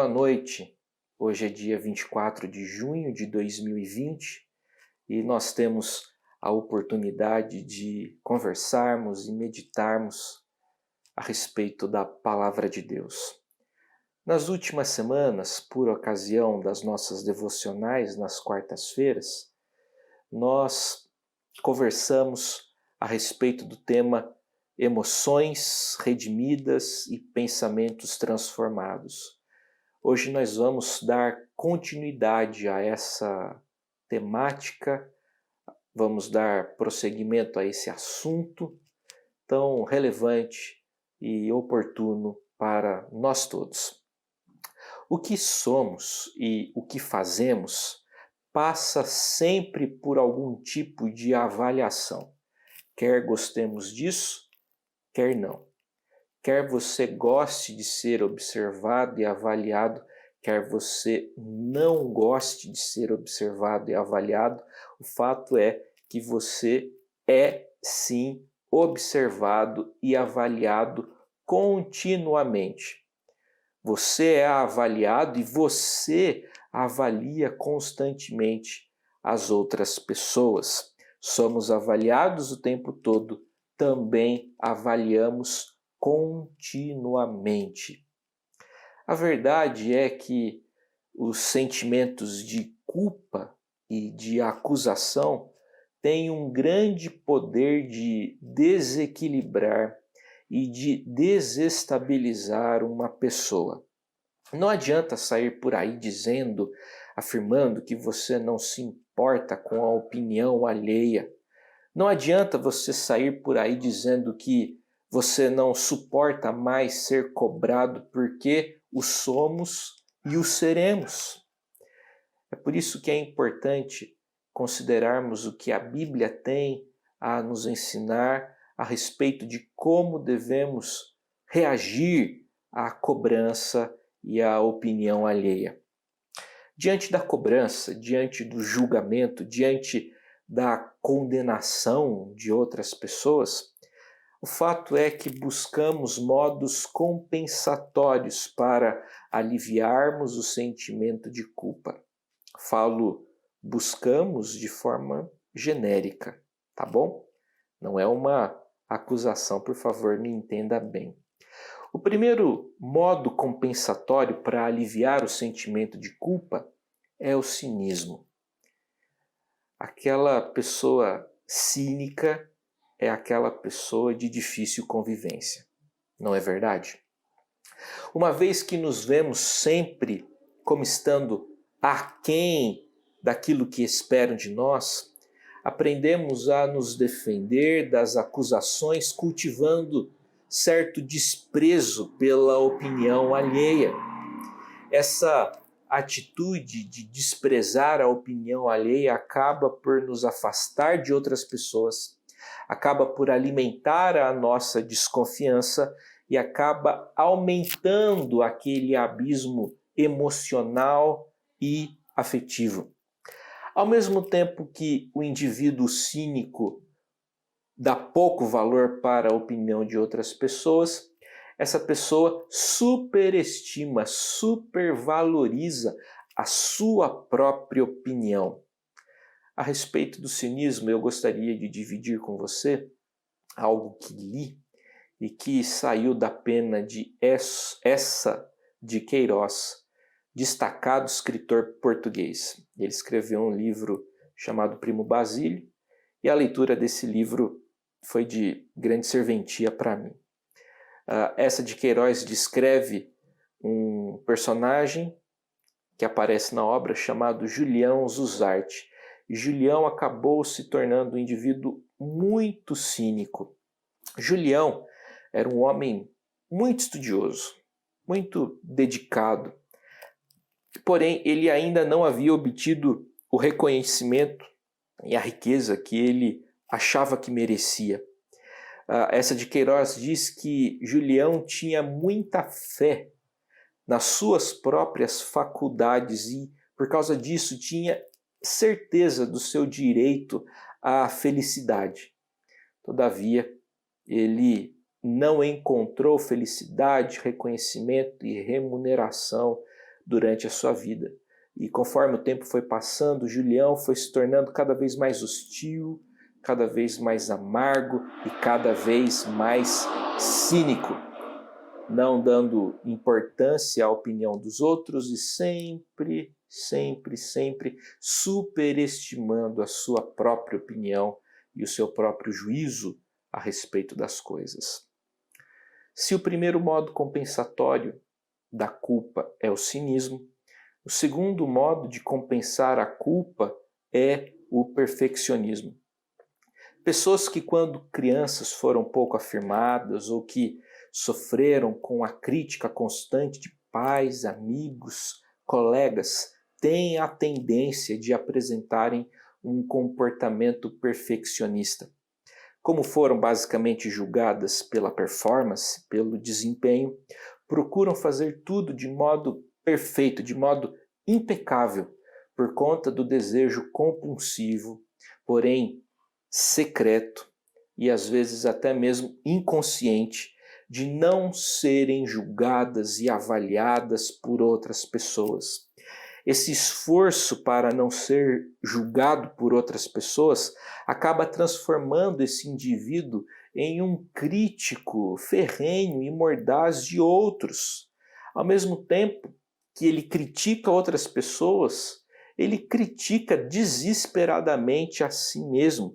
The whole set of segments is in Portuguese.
boa noite. Hoje é dia 24 de junho de 2020 e nós temos a oportunidade de conversarmos e meditarmos a respeito da Palavra de Deus. Nas últimas semanas, por ocasião das nossas devocionais nas quartas-feiras, nós conversamos a respeito do tema emoções redimidas e pensamentos transformados. Hoje nós vamos dar continuidade a essa temática, vamos dar prosseguimento a esse assunto tão relevante e oportuno para nós todos. O que somos e o que fazemos passa sempre por algum tipo de avaliação. Quer gostemos disso, quer não. Quer você goste de ser observado e avaliado, quer você não goste de ser observado e avaliado, o fato é que você é sim observado e avaliado continuamente. Você é avaliado e você avalia constantemente as outras pessoas. Somos avaliados o tempo todo, também avaliamos continuamente. A verdade é que os sentimentos de culpa e de acusação têm um grande poder de desequilibrar e de desestabilizar uma pessoa. Não adianta sair por aí afirmando que você não se importa com a opinião alheia. Não adianta você sair por aí dizendo que você não suporta mais ser cobrado porque o somos e o seremos. É por isso que é importante considerarmos o que a Bíblia tem a nos ensinar a respeito de como devemos reagir à cobrança e à opinião alheia. Diante da cobrança, diante do julgamento, diante da condenação de outras pessoas, o fato é que buscamos modos compensatórios para aliviarmos o sentimento de culpa. Buscamos de forma genérica, tá bom? Não é uma acusação, por favor, me entenda bem. O primeiro modo compensatório para aliviar o sentimento de culpa é o cinismo. Aquela pessoa cínica é aquela pessoa de difícil convivência, não é verdade? Uma vez que nos vemos sempre como estando aquém daquilo que esperam de nós, aprendemos a nos defender das acusações cultivando certo desprezo pela opinião alheia. Essa atitude de desprezar a opinião alheia acaba por nos afastar de outras pessoas, acaba por alimentar a nossa desconfiança e acaba aumentando aquele abismo emocional e afetivo. Ao mesmo tempo que o indivíduo cínico dá pouco valor para a opinião de outras pessoas, essa pessoa superestima, supervaloriza a sua própria opinião. A respeito do cinismo, eu gostaria de dividir com você algo que li e que saiu da pena de Eça de Queiroz, destacado escritor português. Ele escreveu um livro chamado Primo Basílio e a leitura desse livro foi de grande serventia para mim. Eça de Queiroz descreve um personagem que aparece na obra chamado Julião Zuzarte. Julião acabou se tornando um indivíduo muito cínico. Julião era um homem muito estudioso, muito dedicado. Porém, ele ainda não havia obtido o reconhecimento e a riqueza que ele achava que merecia. Eça de Queiroz diz que Julião tinha muita fé nas suas próprias faculdades e, por causa disso, tinha certeza do seu direito à felicidade. Todavia, ele não encontrou felicidade, reconhecimento e remuneração durante a sua vida. E conforme o tempo foi passando, Julião foi se tornando cada vez mais hostil, cada vez mais amargo e cada vez mais cínico, não dando importância à opinião dos outros e sempre superestimando a sua própria opinião e o seu próprio juízo a respeito das coisas. Se o primeiro modo compensatório da culpa é o cinismo, o segundo modo de compensar a culpa é o perfeccionismo. Pessoas que, quando crianças, foram pouco afirmadas ou que sofreram com a crítica constante de pais, amigos, colegas, têm a tendência de apresentarem um comportamento perfeccionista. Como foram basicamente julgadas pela performance, pelo desempenho, procuram fazer tudo de modo perfeito, de modo impecável, por conta do desejo compulsivo, porém secreto e às vezes até mesmo inconsciente de não serem julgadas e avaliadas por outras pessoas. Esse esforço para não ser julgado por outras pessoas acaba transformando esse indivíduo em um crítico ferrenho e mordaz de outros. Ao mesmo tempo que ele critica outras pessoas, ele critica desesperadamente a si mesmo.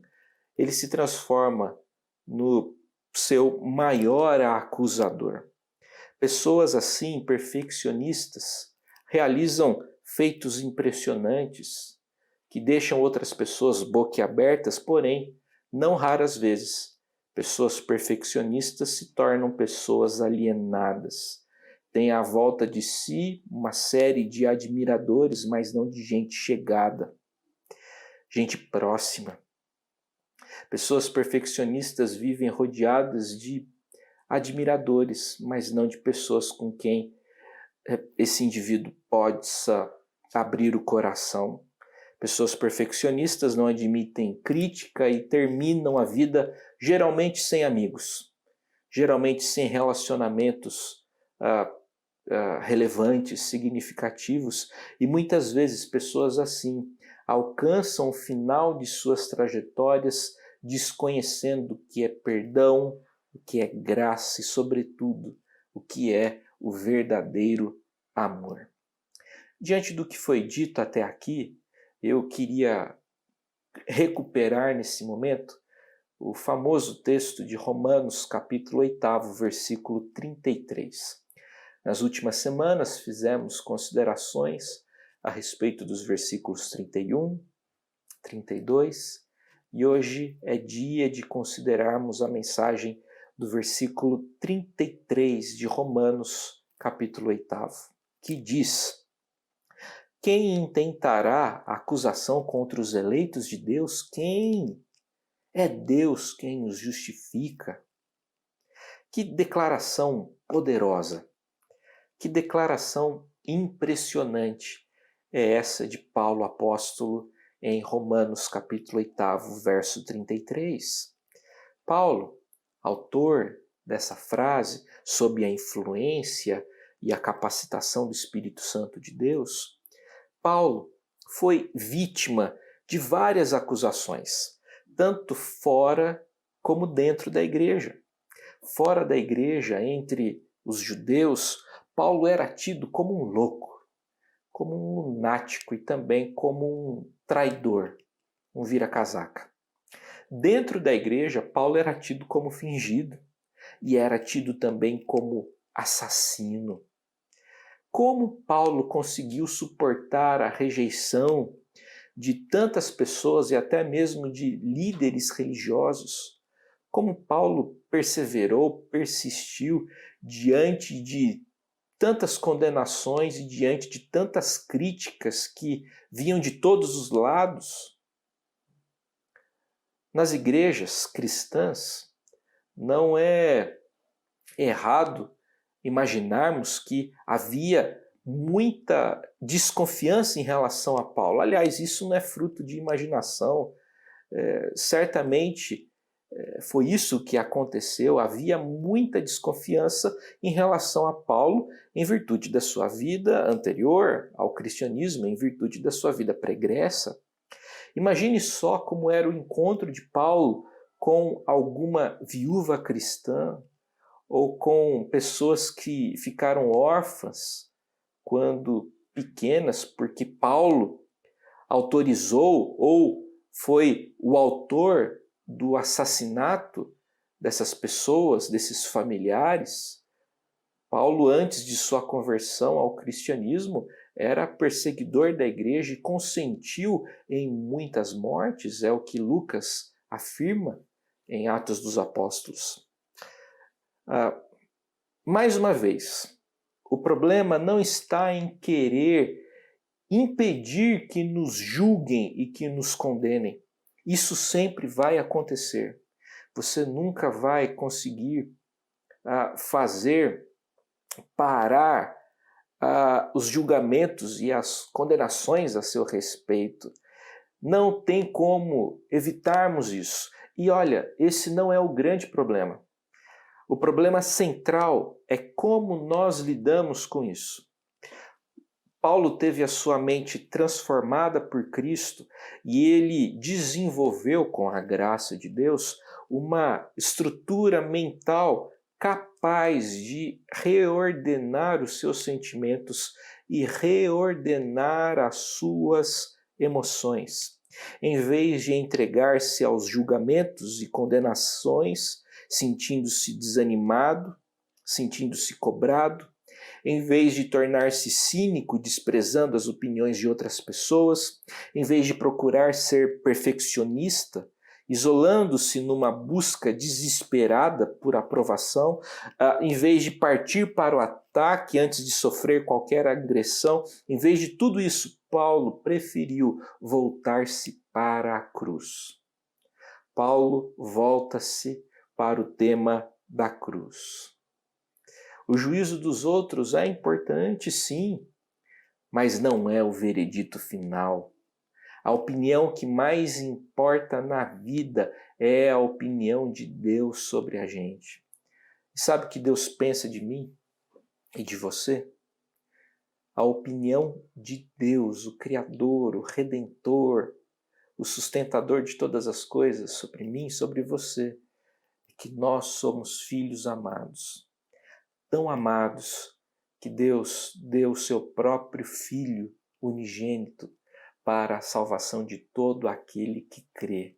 Ele se transforma no seu maior acusador. Pessoas assim, perfeccionistas, realizam feitos impressionantes que deixam outras pessoas boquiabertas, porém, não raras vezes, pessoas perfeccionistas se tornam pessoas alienadas. Têm à volta de si uma série de admiradores, mas não de gente chegada, gente próxima. Pessoas perfeccionistas vivem rodeadas de admiradores, mas não de pessoas com quem esse indivíduo possa abrir o coração. Pessoas perfeccionistas não admitem crítica e terminam a vida geralmente sem amigos, geralmente sem relacionamentos relevantes, significativos, e muitas vezes pessoas assim alcançam o final de suas trajetórias desconhecendo o que é perdão, o que é graça e, sobretudo, o que é o verdadeiro amor. Diante do que foi dito até aqui, eu queria recuperar nesse momento o famoso texto de Romanos, capítulo 8, versículo 33. Nas últimas semanas fizemos considerações a respeito dos versículos 31, 32, e hoje é dia de considerarmos a mensagem do versículo 33 de Romanos, capítulo 8, que diz: quem intentará acusação contra os eleitos de Deus? Quem? É Deus quem os justifica. Que declaração poderosa, que declaração impressionante é essa de Paulo apóstolo em Romanos capítulo 8, verso 33. Paulo, autor dessa frase, sob a influência e a capacitação do Espírito Santo de Deus, Paulo foi vítima de várias acusações, tanto fora como dentro da igreja. Fora da igreja, entre os judeus, Paulo era tido como um louco, como um lunático e também como um traidor, um vira-casaca. Dentro da igreja, Paulo era tido como fingido e era tido também como assassino. Como Paulo conseguiu suportar a rejeição de tantas pessoas e até mesmo de líderes religiosos? Como Paulo perseverou, persistiu diante de tantas condenações e diante de tantas críticas que vinham de todos os lados? Nas igrejas cristãs, não é errado imaginarmos que havia muita desconfiança em relação a Paulo. Aliás, isso não é fruto de imaginação. Certamente foi isso que aconteceu. Havia muita desconfiança em relação a Paulo, em virtude da sua vida anterior ao cristianismo, em virtude da sua vida pregressa. Imagine só como era o encontro de Paulo com alguma viúva cristã ou com pessoas que ficaram órfãs quando pequenas, porque Paulo autorizou ou foi o autor do assassinato dessas pessoas, desses familiares. Paulo, antes de sua conversão ao cristianismo, era perseguidor da igreja e consentiu em muitas mortes, é o que Lucas afirma em Atos dos Apóstolos. Mais uma vez, o problema não está em querer impedir que nos julguem e que nos condenem. Isso sempre vai acontecer. Você nunca vai conseguir fazer parar os julgamentos e as condenações a seu respeito. Não tem como evitarmos isso. E olha, esse não é o grande problema. O problema central é como nós lidamos com isso. Paulo teve a sua mente transformada por Cristo e ele desenvolveu, com a graça de Deus, uma estrutura mental capaz de reordenar os seus sentimentos e reordenar as suas emoções. Em vez de entregar-se aos julgamentos e condenações, sentindo-se desanimado, sentindo-se cobrado, em vez de tornar-se cínico, desprezando as opiniões de outras pessoas, em vez de procurar ser perfeccionista, isolando-se numa busca desesperada por aprovação, em vez de partir para o ataque antes de sofrer qualquer agressão, em vez de tudo isso, Paulo preferiu voltar-se para a cruz. Paulo volta-se para o tema da cruz. O juízo dos outros é importante, sim, mas não é o veredito final. A opinião que mais importa na vida é a opinião de Deus sobre a gente. E sabe o que Deus pensa de mim e de você? A opinião de Deus, o Criador, o Redentor, o sustentador de todas as coisas sobre mim e sobre você, é que nós somos filhos amados. Tão amados que Deus deu o seu próprio Filho unigênito para a salvação de todo aquele que crê.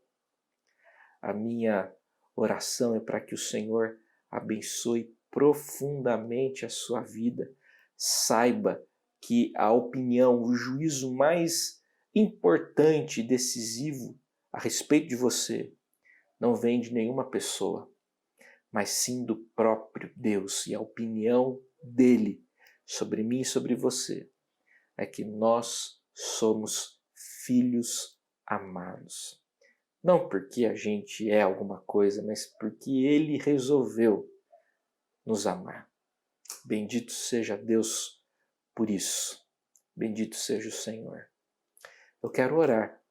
A minha oração é para que o Senhor abençoe profundamente a sua vida. Saiba que a opinião, o juízo mais importante e decisivo a respeito de você não vem de nenhuma pessoa, mas sim do próprio Deus. E a opinião dele sobre mim e sobre você é que nós somos filhos amados. Não porque a gente é alguma coisa, mas porque ele resolveu nos amar. Bendito seja Deus por isso. Bendito seja o Senhor. Eu quero orar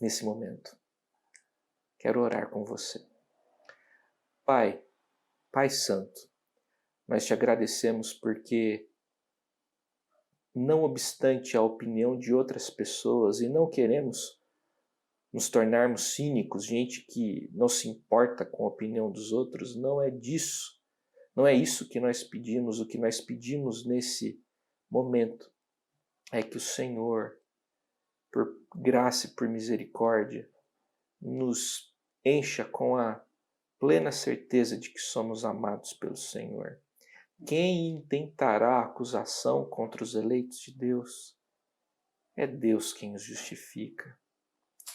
nesse momento. Quero orar com você. Pai, Pai Santo, nós te agradecemos porque, não obstante a opinião de outras pessoas, e não queremos nos tornarmos cínicos, gente que não se importa com a opinião dos outros, não é disso. Não é isso que nós pedimos. O que nós pedimos nesse momento é que o Senhor, por graça e por misericórdia, nos encha com a plena certeza de que somos amados pelo Senhor. Quem intentará acusação contra os eleitos de Deus? É Deus quem os justifica.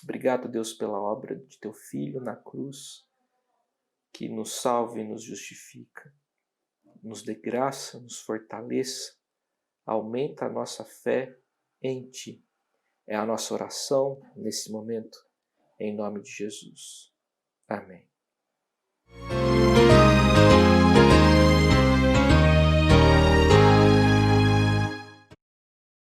Obrigado, Deus, pela obra de teu Filho na cruz, que nos salva e nos justifica. Nos dê graça, nos fortaleça, aumenta a nossa fé em Ti. É a nossa oração nesse momento, em nome de Jesus. Amém.